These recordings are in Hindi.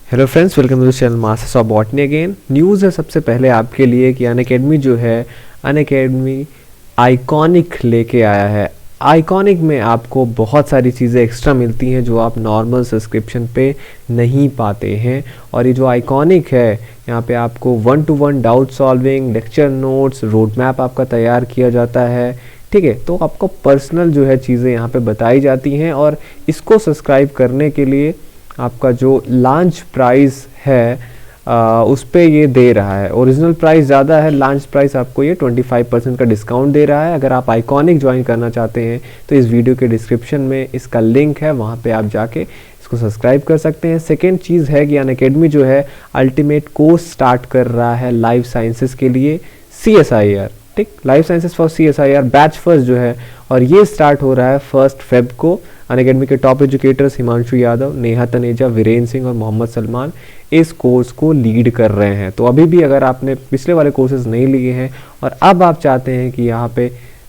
Hello friends, welcome to the channel masters of botany again. News है सबसे पहले आपके लिए कि अनअकैडमी जो है अनअकैडमी आइकॉनिक लेके आया है। आइकॉनिक में आपको बहुत सारी चीज़ें एक्स्ट्रा मिलती हैं जो आप नॉर्मल सब्सक्रिप्शन पे नहीं पाते हैं। और ये जो आइकॉनिक है यहाँ पे आपको 1-to-1 doubt solving, lecture notes, road map आपका तैयार किया जाता है। ठीक है, तो आपको पर्सनल जो है चीज़ें यहाँ पे बताई जाती हैं। और इसको सब्सक्राइब करने के लिए आपका जो लॉन्च प्राइस है उस पे ये दे रहा है। ओरिजिनल प्राइस ज़्यादा है, लॉन्च प्राइस आपको ये 25% का डिस्काउंट दे रहा है। अगर आप आइकॉनिक ज्वाइन करना चाहते हैं तो इस वीडियो के डिस्क्रिप्शन में इसका लिंक है, वहाँ पे आप जाके इसको सब्सक्राइब कर सकते हैं। सेकेंड चीज़ है कि अनअकैडमी जो है अल्टीमेट कोर्स स्टार्ट कर रहा है लाइफ साइंसेस के लिए, CSIR। ठीक, life sciences for CSIR batch first जो है, और ये स्टार्ट हो रहा है 1 फेब को। अनअकैडमी के टॉप एजुकेटर्स हिमांशु यादव, नेहा तनेजा, वीरेंद्र सिंह और मोहम्मद सलमान इस कोर्स को लीड कर रहे हैं। तो अभी भी अगर आपने पिछले वाले कोर्सेज नहीं लिए हैं और अब आप चाहते हैं कि यहाँ पे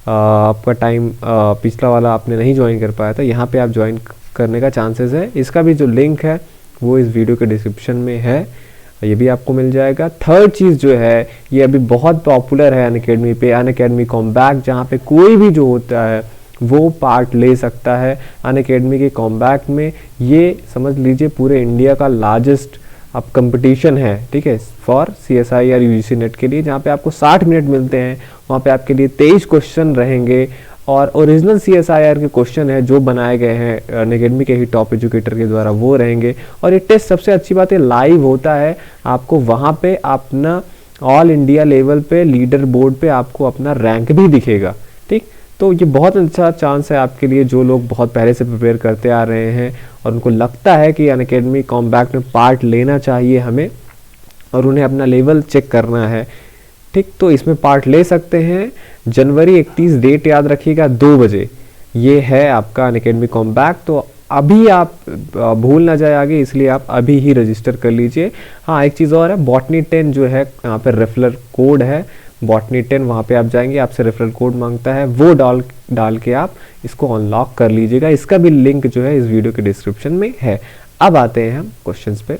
आपका टाइम पिछला वाला आपने नहीं ज्वाइन कर पाया था, यहाँ पे आप ज्वाइन करने का चांसेस है। इसका भी जो लिंक है वो इस वीडियो के डिस्क्रिप्शन में है, ये भी आपको मिल जाएगा। थर्ड चीज़ जो है ये अभी बहुत पॉपुलर है अनअकैडमी पे, अनअकैडमी कॉम्बैक, जहाँ पे कोई भी जो होता है वो पार्ट ले सकता है। अनअकैडमी के कॉम्बैक में ये समझ लीजिए पूरे इंडिया का लार्जेस्ट अब कंपटीशन है, ठीक है, फॉर CSIR UGC नेट के लिए, जहाँ पे आपको 60 मिनट मिलते हैं। वहाँ पे आपके लिए 23 क्वेश्चन रहेंगे और ओरिजिनल CSIR के क्वेश्चन है जो बनाए गए हैं अनअकैडमी के ही टॉप एजुकेटर के द्वारा, वो रहेंगे। और ये टेस्ट सबसे अच्छी बात है लाइव होता है, आपको वहाँ पे अपना ऑल इंडिया लेवल पे लीडर बोर्ड पे आपको अपना रैंक भी दिखेगा। ठीक, तो ये बहुत अच्छा चांस है आपके लिए जो लोग बहुत पहले से प्रिपेयर करते आ रहे हैं और उनको लगता है कि अनअकैडमी कॉम्बैक में पार्ट लेना चाहिए हमें और उन्हें अपना लेवल चेक करना है। ठीक, तो इसमें पार्ट ले सकते हैं। जनवरी 31 डेट याद रखिएगा, 2 बजे ये है आपका अनअकैडमी कॉम्बैक। तो अभी आप भूल ना जाए आगे, इसलिए आप अभी ही रजिस्टर कर लीजिए। हाँ, एक चीज़ और है, बॉटनी 10 जो है यहाँ पर रेफरल कोड है बॉटनी 10, वहाँ पे आप जाएंगे, आपसे रेफरल कोड मांगता है, वो डाल के आप इसको अनलॉक कर लीजिएगा। इसका भी लिंक जो है इस वीडियो के डिस्क्रिप्शन में है। अब आते हैं हम क्वेश्चंस पे।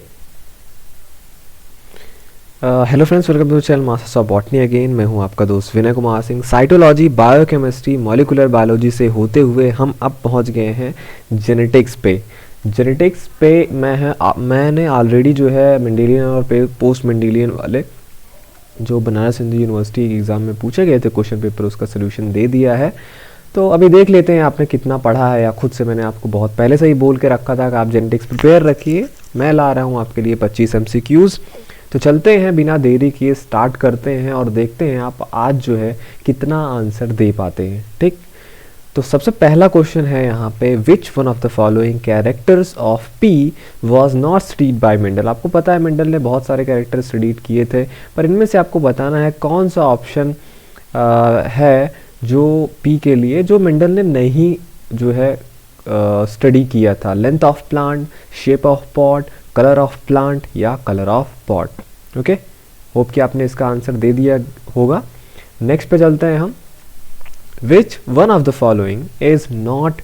Hello friends, welcome to channel masters of botany again. मैं हूं आपका दोस्त Vinay Kumar Singh. Cytology, biochemistry, molecular biology से होते हुए हम अब पहुंच गए हैं जेनेटिक्स पे। जेनेटिक्स पे मैंने ऑलरेडी जो है मेंडेलियन और पोस्ट मेंडेलियन वाले जो बनारस हिंदू यूनिवर्सिटी एग्ज़ाम में पूछे गए थे क्वेश्चन पेपर, उसका सोल्यूशन दे दिया है। तो अभी देख लेते हैं आपने कितना पढ़ा है, या खुद से मैंने आपको बहुत पहले से ही बोल के रखा था कि आप जेनेटिक्स प्रिपेयर रखिए। मैं ला रहा हूँ आपके लिए 25 MCQs। तो चलते हैं बिना देरी किए, स्टार्ट करते हैं और देखते हैं आप आज जो है कितना आंसर दे पाते हैं। ठीक, तो सबसे पहला क्वेश्चन है यहाँ पे, विच one of the following characters of P was not studied by Mendel. आपको पता है मेंडल ने बहुत सारे कैरेक्टर स्टडीड किए थे, पर इनमें से आपको बताना है कौन सा ऑप्शन है जो P के लिए जो मेंडल ने नहीं जो है स्टडी किया था। Length of plant, shape of pot, colour of plant या colour of pot. Okay, hope कि आपने इसका आंसर दे दिया होगा। नेक्स्ट पे चलते हैं हम। Which one of the following is not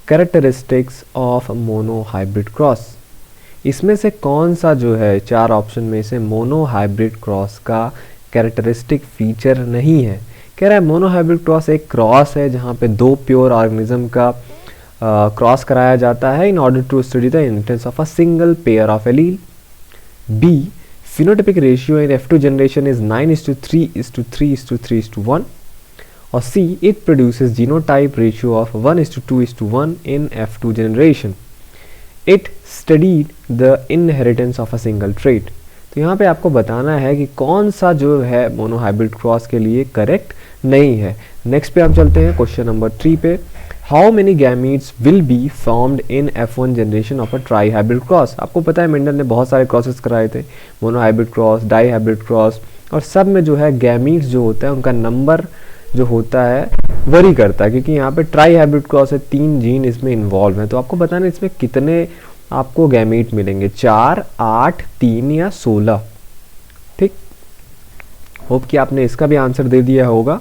characteristics of monohybrid cross? इसमें से कौन सा जो है 4 ऑप्शन में से मोनोहाइब्रिड क्रॉस का कैरेक्टरिस्टिक फीचर नहीं है। कह रहा है मोनोहाइब्रिड क्रॉस एक क्रॉस है जहाँ पे 2 प्योर ऑर्गेनिज्म का क्रॉस कराया जाता है in order to study the inheritance of a single pair of allele. B, phenotypic ratio in F2 generation is 9:3:3:3:1, और C, it produces genotype ratio of 1:2:1 in F2 generation. It studied the inheritance of a single trait. तो यहाँ पे आपको बताना है कि कौन सा जो है मोनोहाइब्रिड क्रॉस के लिए करेक्ट नहीं है। नेक्स्ट पे हम चलते हैं क्वेश्चन नंबर 3 पे। How many gametes will be formed in F1 generation of a try hybrid cross. आपको पता है मेंडल ने बहुत सारे क्रॉसेस कराए थे, monohybrid cross, dihybrid cross, और सब में जो है गैमीट्स जो होता है उनका नंबर जो होता है वरी करता है, क्योंकि यहाँ पे ट्राई हाइब्रिड क्रॉस है, 3 जीन इसमें इन्वॉल्व हैं। तो आपको बताना इसमें कितने आपको गैमीट मिलेंगे, 4, 8, 3 या 16। ठीक, होप कि आपने इसका भी आंसर दे दिया होगा।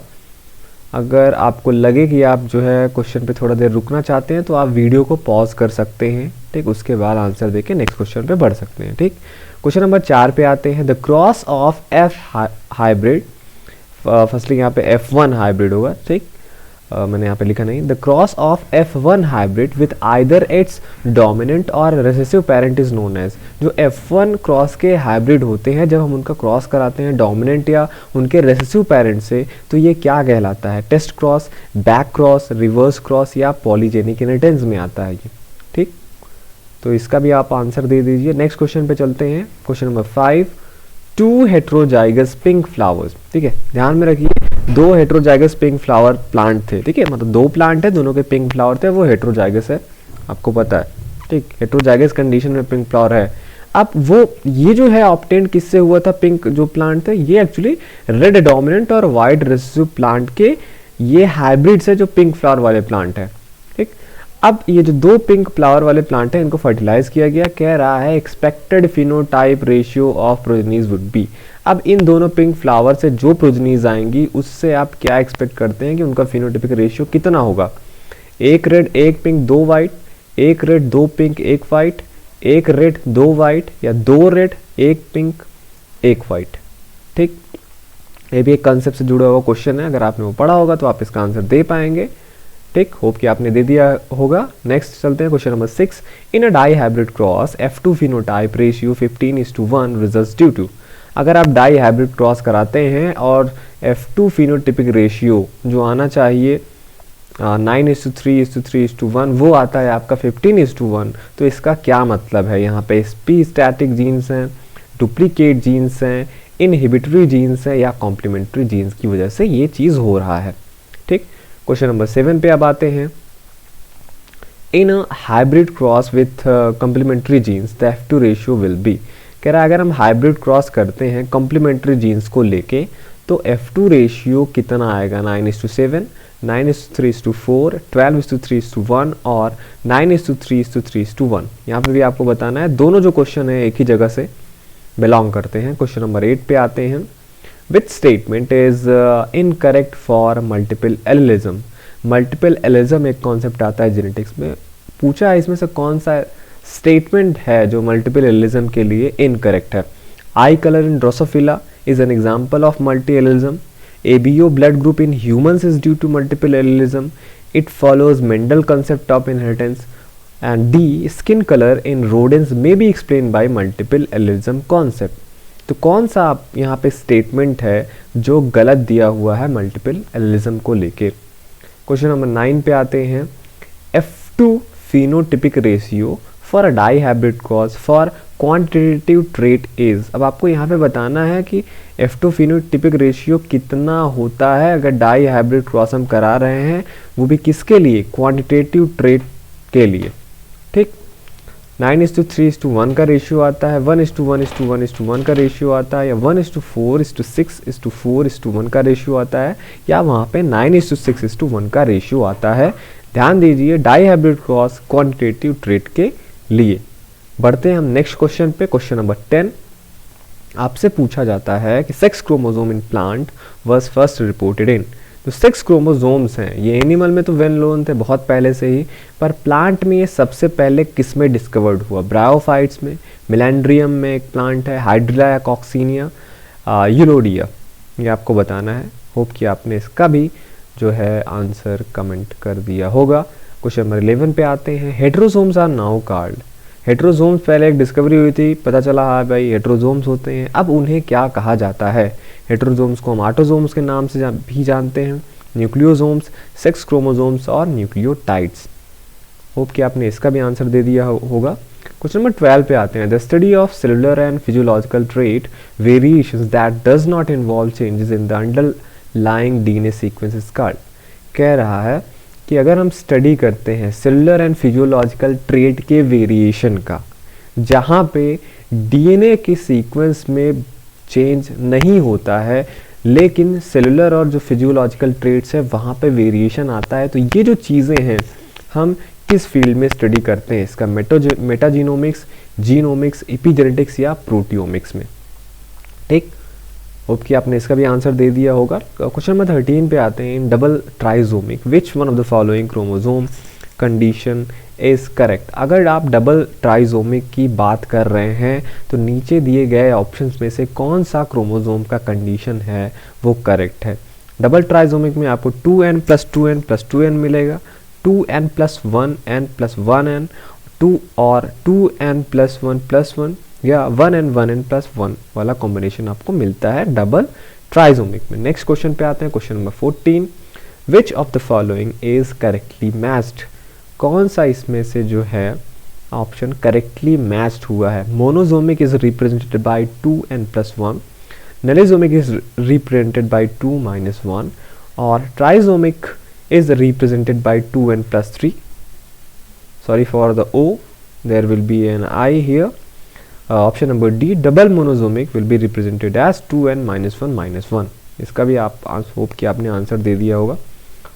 अगर आपको लगे कि आप जो है क्वेश्चन पे थोड़ा देर रुकना चाहते हैं तो आप वीडियो को पॉज कर सकते हैं, ठीक, उसके बाद आंसर देके नेक्स्ट क्वेश्चन पे बढ़ सकते हैं। ठीक, क्वेश्चन नंबर 4 पे आते हैं। The cross of F hybrid, firstly यहाँ पे F1 हाइब्रिड होगा। ठीक, मैंने यहाँ पे लिखा नहीं। The cross of F1 hybrid with either its dominant और recessive parent is known as. जो F1 क्रॉस के हाइब्रिड होते हैं, जब हम उनका क्रॉस कराते हैं डोमिनेंट या उनके रिसेसिव पेरेंट से, तो ये क्या कहलाता है? Test cross, back cross, reverse cross या पॉलीजेनिक इनहेरिटेंस में आता है ये। ठीक, तो इसका भी आप आंसर दे दीजिए। नेक्स्ट क्वेश्चन पे चलते हैं। Question number 5, 2 heterozygous pink flowers. ठीक है, ध्यान में रखिए, 2 हेट्रोजाइगस पिंक फ्लावर प्लांट थे। ठीक है, मतलब 2 प्लांट है, दोनों के पिंक फ्लावर थे, वो हेट्रोजाइगस है, आपको पता है। ठीक, हेट्रोजाइगस कंडीशन में पिंक फ्लावर है। अब वो ये जो है ऑब्टेन किससे हुआ था? पिंक जो प्लांट थे ये एक्चुअली रेड डोमिनेंट और वाइट रिसेसिव प्लांट के ये हाइब्रिड्स है जो पिंक फ्लावर वाले प्लांट है। ठीक, अब ये जो 2 पिंक फ्लावर वाले प्लांट है इनको फर्टिलाइज किया गया। कह रहा है expected phenotype ratio of progenies would be. अब इन दोनों पिंक फ्लावर से जो प्रोजेनीज आएंगी उससे आप क्या एक्सपेक्ट करते हैं कि उनका फिनोटाइपिक रेशियो कितना होगा? 1 red 1 pink 2 white, 1 red 2 pink 1 white, 1 red 2 white, या 2 रेड 1 पिंक 1 वाइट। ठीक, ये भी एक कंसेप्ट से जुड़ा हुआ क्वेश्चन है, अगर आपने वो पढ़ा होगा तो आप इसका आंसर दे पाएंगे। ठीक, होप कि आपने दे दिया होगा। नेक्स्ट चलते हैं question number 6। In a dihybrid cross F2 phenotype ratio 15:1 results due to. अगर आप डाई हाइब्रिड क्रॉस कराते हैं और F2 फिनोटिपिक रेशियो जो आना चाहिए 9:3:3:1 वो आता है आपका 15:1, तो इसका क्या मतलब है? यहाँ पे पी स्टैटिक जीन्स हैं, डुप्लीकेट जीन्स हैं, इनहिबिटरी जीन्स हैं या कॉम्प्लीमेंट्री जीन्स की वजह से ये चीज़ हो रहा है। ठीक, क्वेश्चन नंबर 7 पे अब आते हैं। In a hybrid cross with complementary genes the F2 ratio will be. कह रहा है अगर हम हाइब्रिड क्रॉस करते हैं कॉम्प्लीमेंट्री जीन्स को लेके तो F2 रेशियो कितना आएगा? 9:7, 9:3:4, 12:3:1 और 9:3:3:1। यहाँ पे भी आपको बताना है। दोनों जो क्वेश्चन है एक ही जगह से बिलोंग करते हैं। क्वेश्चन नंबर 8 पे आते हैं। Which statement is incorrect for multiple allelism? Multiple allelism एक कॉन्सेप्ट आता है जेनेटिक्स में। पूछा है इसमें से कौन सा स्टेटमेंट है जो मल्टीपल एलिज्म के लिए इनकरेक्ट है? आई colour in Drosophila is an example of multi allelism. ABO blood group in humans is due to multiple allelism. It follows Mendel concept of inheritance. And D, skin color in rodents may be explained by multiple allelism concept. तो कौन सा यहाँ पे स्टेटमेंट है जो गलत दिया हुआ है मल्टीपल एलिज्म को लेके? क्वेश्चन नंबर 9 पे आते हैं। F2 phenotypic ratio for a dihybrid cross for quantitative trait is। अब आपको यहाँ पे बताना है कि F2 phenotypic ratio कितना होता है अगर डाई हाइब्रिड क्रॉस हम करा रहे हैं, वो भी किसके लिए? क्वांटिटेटिव ट्रेट के लिए। ठीक, 9:3:1 का रेशियो आता है, 1:1:1:1 का रेशियो आता है, या 1:4:6:4:1 का रेशियो आता है, या वहाँ पे 9:6:1 का रेशियो आता है। ध्यान दीजिए, dihybrid cross quantitative trait के लिए। बढ़ते हैं हम नेक्स्ट क्वेश्चन पे। क्वेश्चन नंबर 10 आपसे पूछा जाता है कि sex chromosome in plant was first reported in. तो 6 क्रोमोसोम्स हैं, ये एनिमल में तो वेल नोन थे बहुत पहले से ही, पर प्लांट में ये सबसे पहले किस में डिस्कवर्ड हुआ? ब्रायोफाइट्स में, मिलेंड्रियम में एक प्लांट है, हाइड्रिला या कॉक्सीनिया, यूलोडिया, ये आपको बताना है। होप कि आपने इसका भी जो है आंसर कमेंट कर दिया होगा। क्वेश्चन नंबर 11 पे आते हैं। हेट्रोसोम्स आर नाउ कॉल्ड। हेट्रोसोम्स पहले एक डिस्कवरी हुई थी, पता चला हाँ भाई हेट्रोसोम्स होते हैं, अब उन्हें क्या कहा जाता है? हेट्रोसोम्स को हम ऑटोसोम्स के नाम से भी जानते हैं, न्यूक्लियोसोम्स, सेक्स क्रोमोसोम्स और न्यूक्लियोटाइड्स। होप कि आपने इसका भी आंसर दे दिया होगा। क्वेश्चन नंबर 12 पे आते हैं। The study of cellular and physiological trait variations that does not involve changes in the underlying DNA sequence is called. कह रहा है कि अगर हम स्टडी करते हैं सेलुलर एंड फिजियोलॉजिकल ट्रेट के वेरिएशन का, जहाँ पे DNA के सीक्वेंस में चेंज नहीं होता है लेकिन सेलुलर और जो फिजियोलॉजिकल ट्रेट्स है वहाँ पे वेरिएशन आता है, तो ये जो चीज़ें हैं हम किस फील्ड में स्टडी करते हैं? इसका मेटाजीनोमिक्स, जीनोमिक्स, एपिजेनेटिक्स या प्रोटियोमिक्स में। ठीक, होप कि आपने इसका भी आंसर दे दिया होगा। क्वेश्चन नंबर 13 पे आते हैं। In double trisomic which one of the following chromosome condition is correct. अगर आप डबल ट्राइसोमिक की बात कर रहे हैं तो नीचे दिए गए ऑप्शंस में से कौन सा क्रोमोसोम का कंडीशन है वो करेक्ट है। डबल ट्राइसोमिक में आपको 2n + 2n + 2n मिलेगा, 2n + 1n + 1n, 2 और 2n + 1 + 1 या 1n 1n + 1 वाला कॉम्बिनेशन आपको मिलता है डबल ट्राइसोमिक में। नेक्स्ट क्वेश्चन पे आते हैं, question number 14, which of the following is correctly matched. कौन सा इसमें से जो है ऑप्शन करेक्टली मैच्ड हुआ है। Monosomic is represented by 2n + 1, nullisomic is represented by 2 - 1 और trisomic is represented by 2n + 3. Sorry for the O, there will be an I here. Option number D, double monozomic will be represented as 2n - 1 - 1. इसका भी आप होप कि आपने आंसर दे दिया होगा।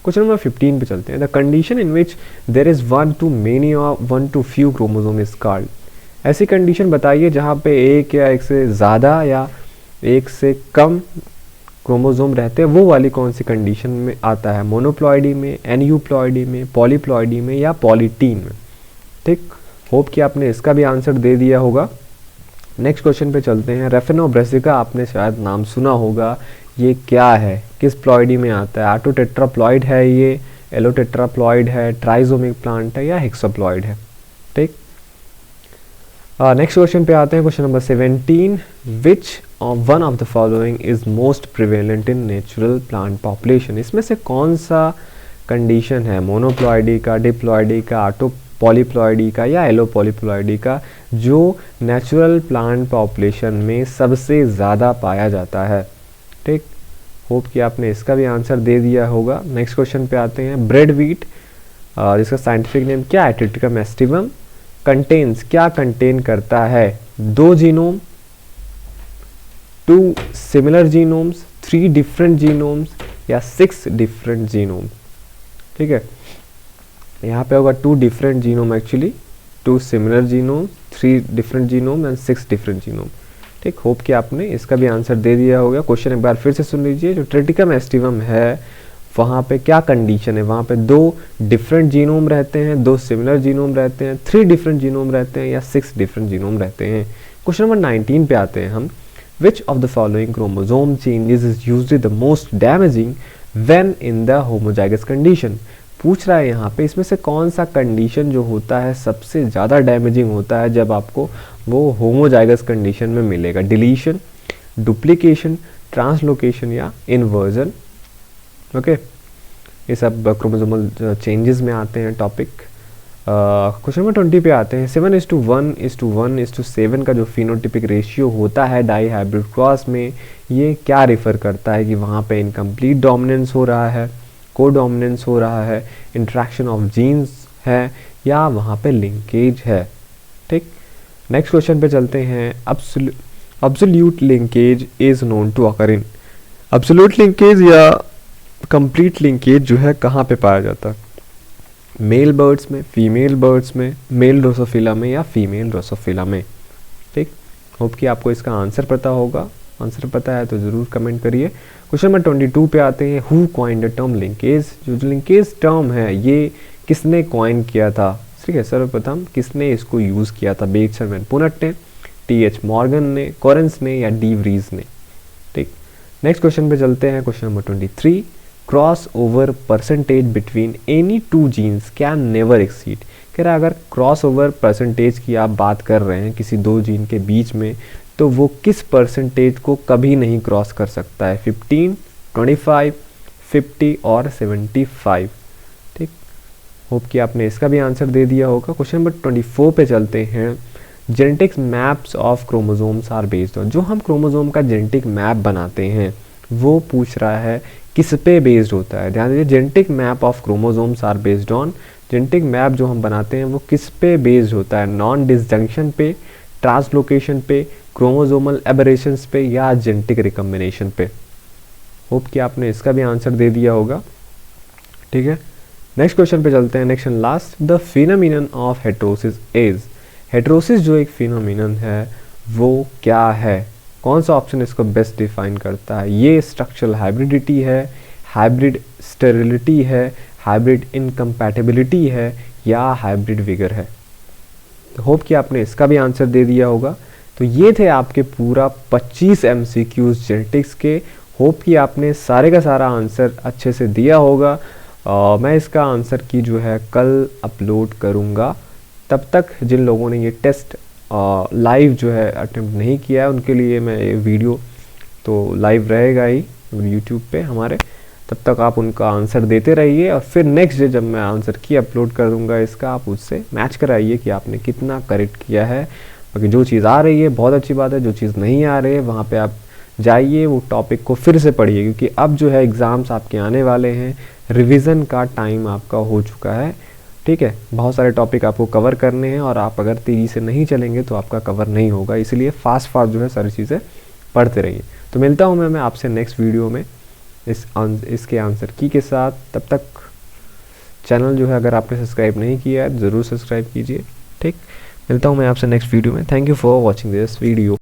क्वेश्चन नंबर 15 पे चलते हैं। The condition in which there is 1 to many or 1 to few chromosome is called. ऐसी कंडीशन बताइए जहाँ पे एक या एक से ज़्यादा या एक से कम क्रोमोसोम रहते हैं, वो वाली कौन सी कंडीशन में आता है। मोनोप्लॉइडी में, एनयूप्लॉइडी में, पॉलीप्लॉइडी में या पॉलीटीन में। ठीक, होप कि आपने इसका भी आंसर दे दिया होगा। नेक्स्ट क्वेश्चन पे चलते हैं। रेफिनोब्रेसिका आपने शायद नाम सुना होगा, ये क्या है, किस प्लॉइडी में आता है। ऑटोटेट्राप्लॉइड है ये, एलोटेट्राप्लॉइड है, ट्राइसोमिक प्लांट है या हेक्साप्लॉइड है। ठीक, नेक्स्ट क्वेश्चन पे आते हैं, question number 17, which one of the following is most prevalent in natural plant population. इसमें से कौन सा कंडीशन है मोनोप्लॉइडी का, डिप्लॉइडी का, ऑटो पॉलीप्लॉइडी का या एलोपॉलीप्लॉइडी का जो नेचुरल प्लांट पॉपुलेशन में सबसे ज़्यादा पाया जाता है। ठीक, होप कि आपने इसका भी आंसर दे दिया होगा। नेक्स्ट क्वेश्चन पे आते हैं। ब्रेड व्हीट जिसका साइंटिफिक नेम क्या है, ट्रिटिकम एस्टिवम, कंटेन्स क्या कंटेन करता है, 2 genome, 2 similar genomes, 3 different genomes या 6 डिफरेंट जीनोम। ठीक है, यहाँ पे होगा 2 different genome actually, 2 similar genome, 3 different genome and 6 different genome. ठीक, होप कि आपने इसका भी आंसर दे दिया होगा। क्वेश्चन एक बार फिर से सुन लीजिए। जो ट्रिटिकम एस्टिवम है वहाँ पे क्या कंडीशन है, वहाँ पे 2 डिफरेंट जीनोम रहते हैं, 2 सिमिलर जीनोम रहते हैं, 3 डिफरेंट जीनोम रहते हैं या 6 डिफरेंट जीनोम रहते हैं। क्वेश्चन नंबर 19 पे आते हैं हम। Which of the following chromosome changes is usually the most damaging when in the homozygous condition। पूछ रहा है यहाँ पे इसमें से कौन सा कंडीशन जो होता है सबसे ज़्यादा डैमेजिंग होता है जब आपको वो होमोजाइगस कंडीशन में मिलेगा। डिलीशन, डुप्लीकेशन, ट्रांसलोकेशन या इन्वर्जन। ओके, ये सब क्रोमोसोमल चेंजेस में आते हैं टॉपिक। क्वेश्चन नंबर 20 पे आते हैं। 7:1:1:7 का जो फिनोटिपिक रेशियो होता है डाई हाइब्रिड क्रॉस में, ये क्या रिफ़र करता है कि वहाँ पे इनकम्प्लीट डोमिनेंस हो रहा है, को डोमिनेंस हो रहा है, इंट्रैक्शन ऑफ जीन्स है या वहाँ पे लिंकेज है। ठीक, नेक्स्ट क्वेश्चन पे चलते हैं। Absolute linkage is known to occur in. Absolute linkage या कंप्लीट लिंकेज जो है कहाँ पे पाया जाता है, मेल बर्ड्स में, फीमेल बर्ड्स में, मेल ड्रोसोफिला में या फीमेल ड्रोसोफिला में। ठीक, होप कि आपको इसका आंसर पता होगा। आंसर पता है तो ज़रूर कमेंट करिए। क्वेश्चन नंबर 22 पे आते हैं। Who coined the term linkage. जो लिंकेज टर्म है ये किसने कॉइन किया था। ठीक है, सर्वप्रथम किसने इसको यूज़ किया था, बेटसन एंड पुनट ने, TH मॉर्गन ने, कोरेंस ने या डी व्रीज ने। ठीक, नेक्स्ट क्वेश्चन पे चलते हैं। Question number 23, crossover percentage between any 2 genes can never exceed. कह रहा है अगर क्रॉस ओवर परसेंटेज की आप बात कर रहे हैं किसी 2 जीन के बीच में, तो वो किस परसेंटेज को कभी नहीं क्रॉस कर सकता है, 15, 25, 50 और 75। ठीक, होप कि आपने इसका भी आंसर दे दिया होगा। क्वेश्चन नंबर 24 पे चलते हैं। Genetics maps of chromosomes are based on. जो हम क्रोमोसोम का जेनेटिक मैप बनाते हैं वो पूछ रहा है किस पे बेस्ड होता है। ध्यान दीजिए, genetic map of chromosomes are based on. Genetic map जो हम बनाते हैं वो किस पे बेस्ड होता है, नॉन डिसजंक्शन पे, ट्रांसलोकेशन पे, क्रोमोसोमल एबरेशंस पे या जेनेटिक रिकम्बिनेशन पे। होप कि आपने इसका भी आंसर दे दिया होगा। ठीक है, नेक्स्ट क्वेश्चन पे चलते हैं। Next and last, the phenomenon of heterosis is. Heterosis जो एक फिनोमिनन है वो क्या है, कौन सा ऑप्शन इसको बेस्ट डिफाइन करता है। ये स्ट्रक्चरल हाइब्रिडिटी है, हाइब्रिड स्टेरिलिटी है, हाइब्रिड इनकम्पैटिबिलिटी है या हाइब्रिड विगर है। तो होप कि आपने इसका भी आंसर दे दिया होगा। तो ये थे आपके पूरा 25 MCQs जेनेटिक्स के। होप कि आपने सारे का सारा आंसर अच्छे से दिया होगा। मैं इसका आंसर की जो है कल अपलोड करूँगा। तब तक जिन लोगों ने ये टेस्ट लाइव जो है अटेम्प्ट नहीं किया है उनके लिए मैं ये वीडियो तो लाइव रहेगा ही यूट्यूब पे हमारे। तब तक आप उनका आंसर देते रहिए और फिर नेक्स्ट डे जब मैं आंसर की अपलोड कर दूंगा इसका, आप उससे मैच कराइए कि आपने कितना करेक्ट किया है। बाकी जो चीज़ आ रही है बहुत अच्छी बात है, जो चीज़ नहीं आ रही है वहाँ पे आप जाइए, वो टॉपिक को फिर से पढ़िए, क्योंकि अब जो है एग्ज़ाम्स आपके आने वाले हैं, रिवीजन का टाइम आपका हो चुका है। ठीक है, बहुत सारे टॉपिक आपको कवर करने हैं और आप अगर तेज़ी से नहीं चलेंगे तो आपका कवर नहीं होगा, इसलिए फास्ट फास्ट जो है सारी चीज़ें पढ़ते रहिए। तो मिलता हूँ मैं आपसे नेक्स्ट वीडियो में इसके आंसर की के साथ। तब तक चैनल जो है अगर आपने सब्सक्राइब नहीं किया है ज़रूर सब्सक्राइब कीजिए। ठीक, मिलता हूँ मैं आपसे नेक्स्ट वीडियो में। Thank you for watching this video.